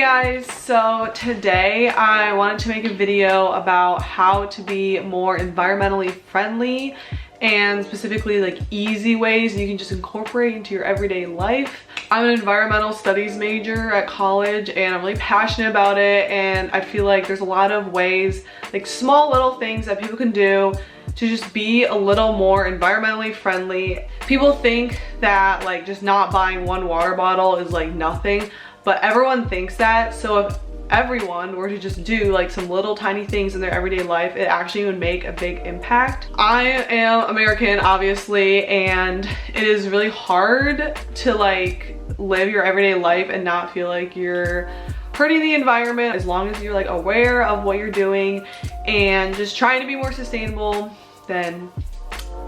guys, so today I wanted to make a video about how to be more environmentally friendly and specifically like easy ways you can just incorporate into your everyday life. I'm an environmental studies major at college and I'm really passionate about it, and I feel like there's a lot of ways, like small little things that people can do to just be a little more environmentally friendly. People think that like just not buying one water bottle is like nothing, but everyone thinks that. So if everyone were to just do like some little tiny things in their everyday life, it actually would make a big impact. I am American, obviously, and it is really hard to like live your everyday life and not feel like you're hurting the environment. As long as you're like aware of what you're doing and just trying to be more sustainable, then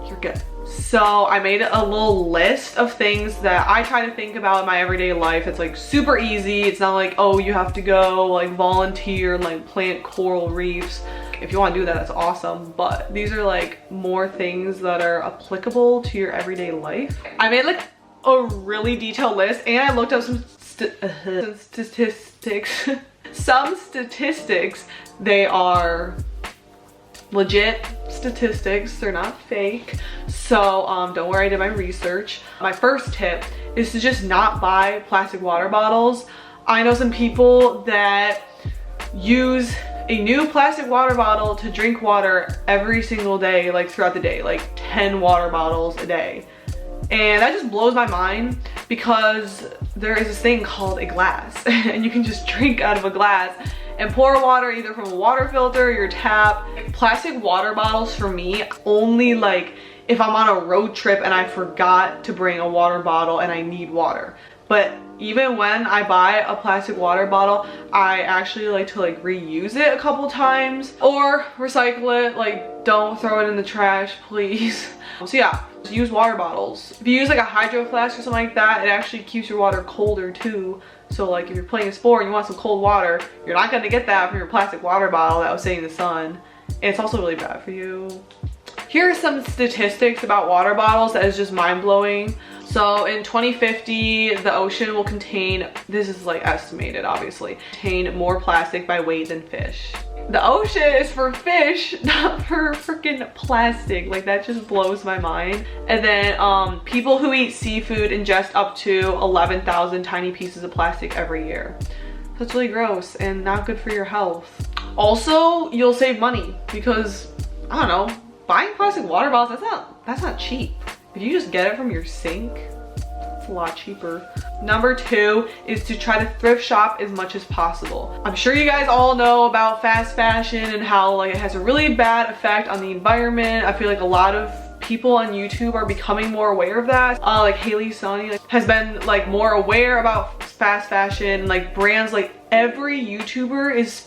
you're good. So I made a little list of things that I try to think about in my everyday life. It's like super easy. It's not like, oh, you have to go like volunteer and like plant coral reefs. If you want to do that, that's awesome. But these are like more things that are applicable to your everyday life. I made like a really detailed list and I looked up some statistics. Some statistics. They are legit statistics, they're not fake. So don't worry, I did my research. My first tip is to just not buy plastic water bottles. I know some people that use a new plastic water bottle to drink water every single day, like throughout the day, like 10 water bottles a day. And that just blows my mind because there is this thing called a glass and you can just drink out of a glass and pour water either from a water filter or your tap. Plastic water bottles for me, only like if I'm on a road trip and I forgot to bring a water bottle and I need water. But even when I buy a plastic water bottle, I actually like to like reuse it a couple times or recycle it. Like, don't throw it in the trash, please. So yeah, just use water bottles. If you use like a hydro flask or something like that, it actually keeps your water colder too. So like if you're playing a sport and you want some cold water, you're not gonna get that from your plastic water bottle that was sitting in the sun. And it's also really bad for you. Here are some statistics about water bottles that is just mind-blowing. So in 2050, the ocean will contain, this is like estimated obviously, contain more plastic by weight than fish. The ocean is for fish, not for freaking plastic. Like, that just blows my mind. And then people who eat seafood ingest up to 11,000 tiny pieces of plastic every year. That's really gross and not good for your health. Also, you'll save money because, I don't know, buying plastic water bottles, that's not cheap. If you just get it from your sink, it's a lot cheaper. Number 2 is to try to thrift shop as much as possible. I'm sure you guys all know about fast fashion and how like it has a really bad effect on the environment. I feel like a lot of people on YouTube are becoming more aware of that. Like Haley Sonny has been like more aware about fast fashion. Like brands, like every YouTuber is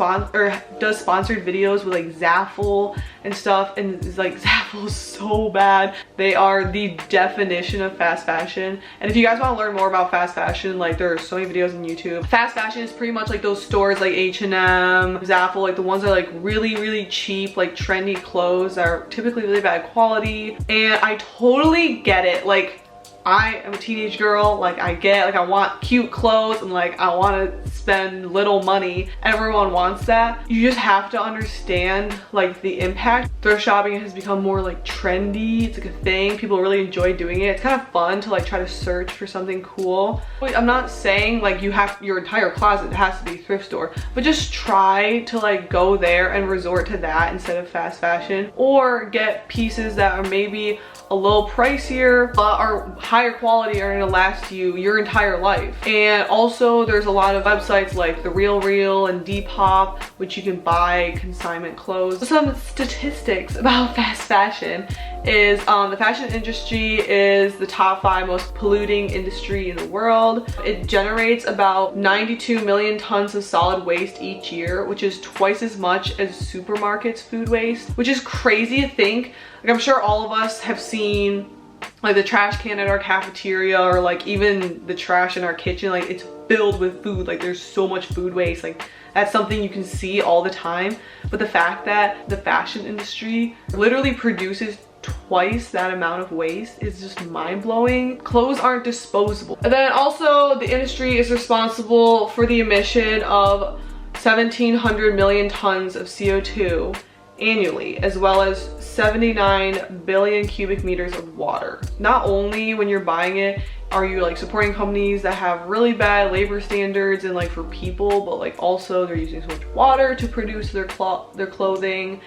does sponsored videos with like Zaful and stuff, and it's like Zaful is so bad. They are the definition of fast fashion. And if you guys want to learn more about fast fashion, like there are so many videos on YouTube. Fast fashion is pretty much like those stores like H&M, Zaful, like the ones that are like really cheap, like trendy clothes that are typically really bad quality. And I totally get it. Like, I am a teenage girl, like I get, like I want cute clothes and like I want to spend little money. Everyone wants that. You just have to understand like the impact. Thrift shopping has become more like trendy. It's like a thing. People really enjoy doing it. It's kind of fun to like try to search for something cool. I'm not saying like you have your entire closet has to be a thrift store, but just try to like go there and resort to that instead of fast fashion, or get pieces that are maybe a little pricier but are higher quality, are gonna last you your entire life. And also there's a lot of websites like The Real and Depop, which you can buy consignment clothes. Some statistics about fast fashion is the fashion industry is the top 5 most polluting industry in the world. It generates about 92 million tons of solid waste each year, which is twice as much as supermarkets food waste, which is crazy to think. Like, I'm sure all of us have seen like the trash can at our cafeteria, or like even the trash in our kitchen, like it's filled with food. Like there's so much food waste. Like that's something you can see all the time. But the fact that the fashion industry literally produces twice that amount of waste is just mind-blowing. Clothes aren't disposable. And then also the industry is responsible for the emission of 1,700 million tons of CO2 annually, as well as 79 billion cubic meters of water. Not only when you're buying it are you like supporting companies that have really bad labor standards and like for people, but like also they're using so much water to produce their clothing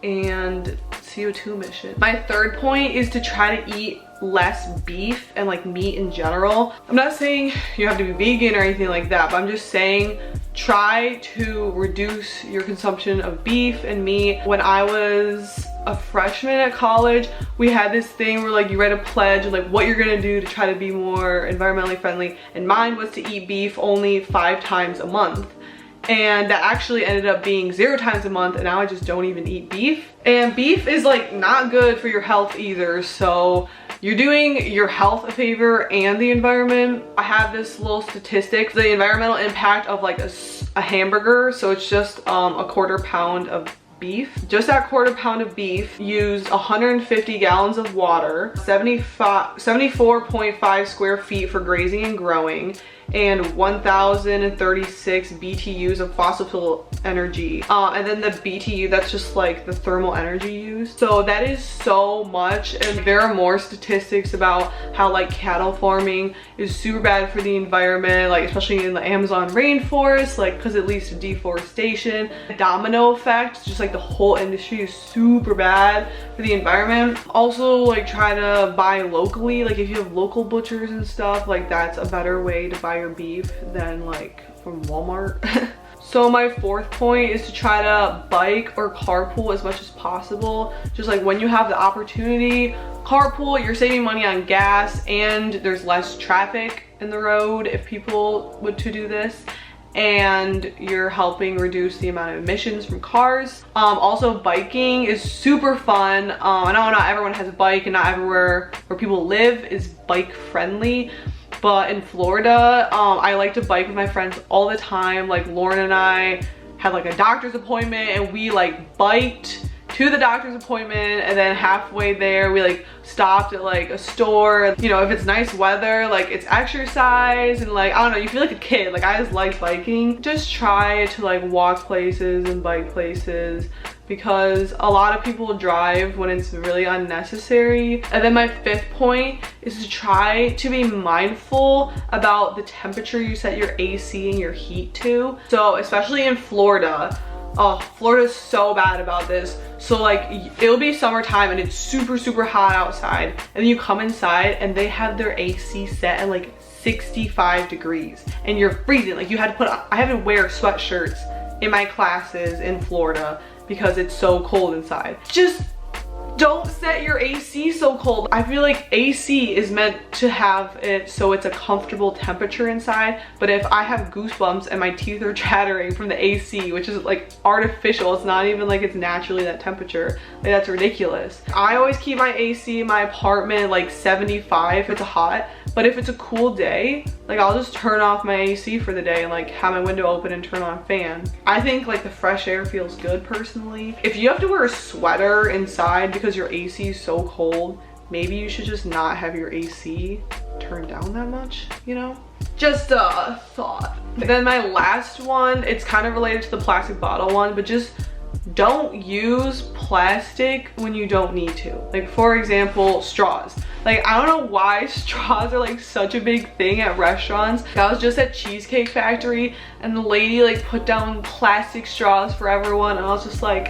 and CO2 emission. My third point is to try to eat less beef and like meat in general. I'm not saying you have to be vegan or anything like that, but I'm just saying try to reduce your consumption of beef and meat. When I was a freshman at college, we had this thing where like you write a pledge of like what you're gonna do to try to be more environmentally friendly, and mine was to eat beef only 5 times a month. And that actually ended up being 0 times a month, and now I just don't even eat beef. And beef is like not good for your health either, so you're doing your health a favor and the environment. I have this little statistic, the environmental impact of like a hamburger. So it's just a quarter pound of beef. Just that quarter pound of beef used 150 gallons of water, 74.5 square feet for grazing and growing, and 1,036 BTUs of fossil fuel energy. And then the BTU, that's just like the thermal energy used. So that is so much, and there are more statistics about how like cattle farming is super bad for the environment, like especially in the Amazon rainforest, like because it leads to deforestation. The domino effect, just like the whole industry is super bad for the environment. Also like try to buy locally, like if you have local butchers and stuff, like that's a better way to buy your beef than like from Walmart. So my fourth point is to try to bike or carpool as much as possible. Just like when you have the opportunity, carpool, you're saving money on gas and there's less traffic in the road if people would to do this, and you're helping reduce the amount of emissions from cars. Also biking is super fun. I know not everyone has a bike and not everywhere where people live is bike friendly. But in Florida, I like to bike with my friends all the time. Like Lauren and I had like a doctor's appointment and we like biked to the doctor's appointment, and then halfway there we like stopped at like a store. You know, if it's nice weather, like it's exercise, and like I don't know, you feel like a kid. Like I just like biking. Just try to like walk places and bike places, because a lot of people drive when it's really unnecessary. And then my fifth point is to try to be mindful about the temperature you set your AC and your heat to. So especially in Florida, oh, Florida's so bad about this. So like it'll be summertime and it's super hot outside, and then you come inside and they have their AC set at like 65 degrees and you're freezing. Like I had to wear sweatshirts in my classes in Florida because it's so cold inside. Just don't set your AC so cold. I feel like AC is meant to have it so it's a comfortable temperature inside, but if I have goosebumps and my teeth are chattering from the AC, which is like artificial, it's not even like it's naturally that temperature, like that's ridiculous. I always keep my AC in my apartment like 75 if it's hot, but if it's a cool day, like I'll just turn off my AC for the day and like have my window open and turn on a fan. I think like the fresh air feels good personally. If you have to wear a sweater inside because your AC is so cold, maybe you should just not have your AC turned down that much, you know? Just a thought. And then my last one, it's kind of related to the plastic bottle one, but just don't use plastic when you don't need to. Like for example, straws. Like I don't know why straws are like such a big thing at restaurants. I was just at Cheesecake Factory and the lady like put down plastic straws for everyone, and I was just like,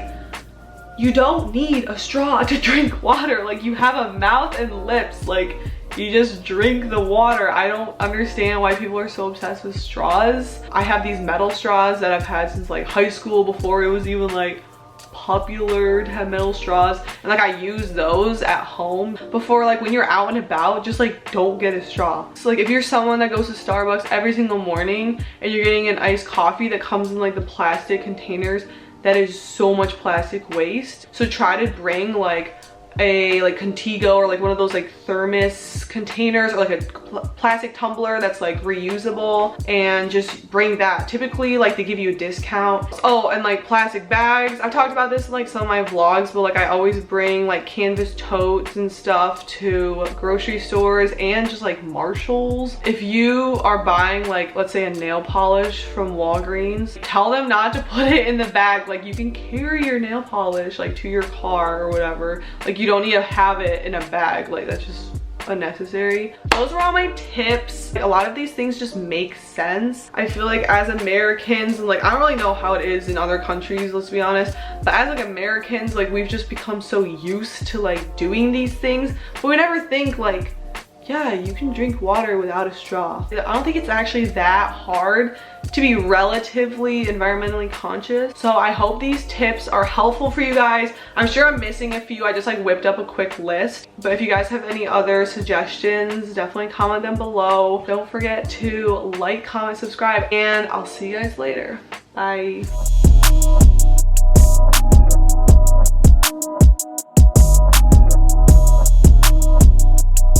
you don't need a straw to drink water. Like you have a mouth and lips, like you just drink the water. I don't understand why people are so obsessed with straws. I have these metal straws that I've had since like high school, before it was even like popular to have metal straws, and like I use those at home. Before, like when you're out and about, just like don't get a straw. So like if you're someone that goes to Starbucks every single morning and you're getting an iced coffee that comes in like the plastic containers, that is so much plastic waste. So try to bring like a like Contigo or like one of those like thermos containers, or like a plastic tumbler that's like reusable, and just bring that. Typically like they give you a discount. Oh, and like plastic bags. I've talked about this in like some of my vlogs, but like I always bring like canvas totes and stuff to grocery stores and just like Marshalls. If you are buying like, let's say a nail polish from Walgreens, tell them not to put it in the bag. Like you can carry your nail polish like to your car or whatever. Like you don't need to have it in a bag. Like that's just unnecessary. Those are all my tips. A lot of these things just make sense. I feel like as Americans, like I don't really know how it is in other countries, let's be honest, but as like Americans, like we've just become so used to like doing these things, but we never think like, yeah, you can drink water without a straw. I don't think it's actually that hard to be relatively environmentally conscious. So I hope these tips are helpful for you guys. I'm sure I'm missing a few. I just like whipped up a quick list. But if you guys have any other suggestions, definitely comment them below. Don't forget to like, comment, subscribe, and I'll see you guys later. Bye.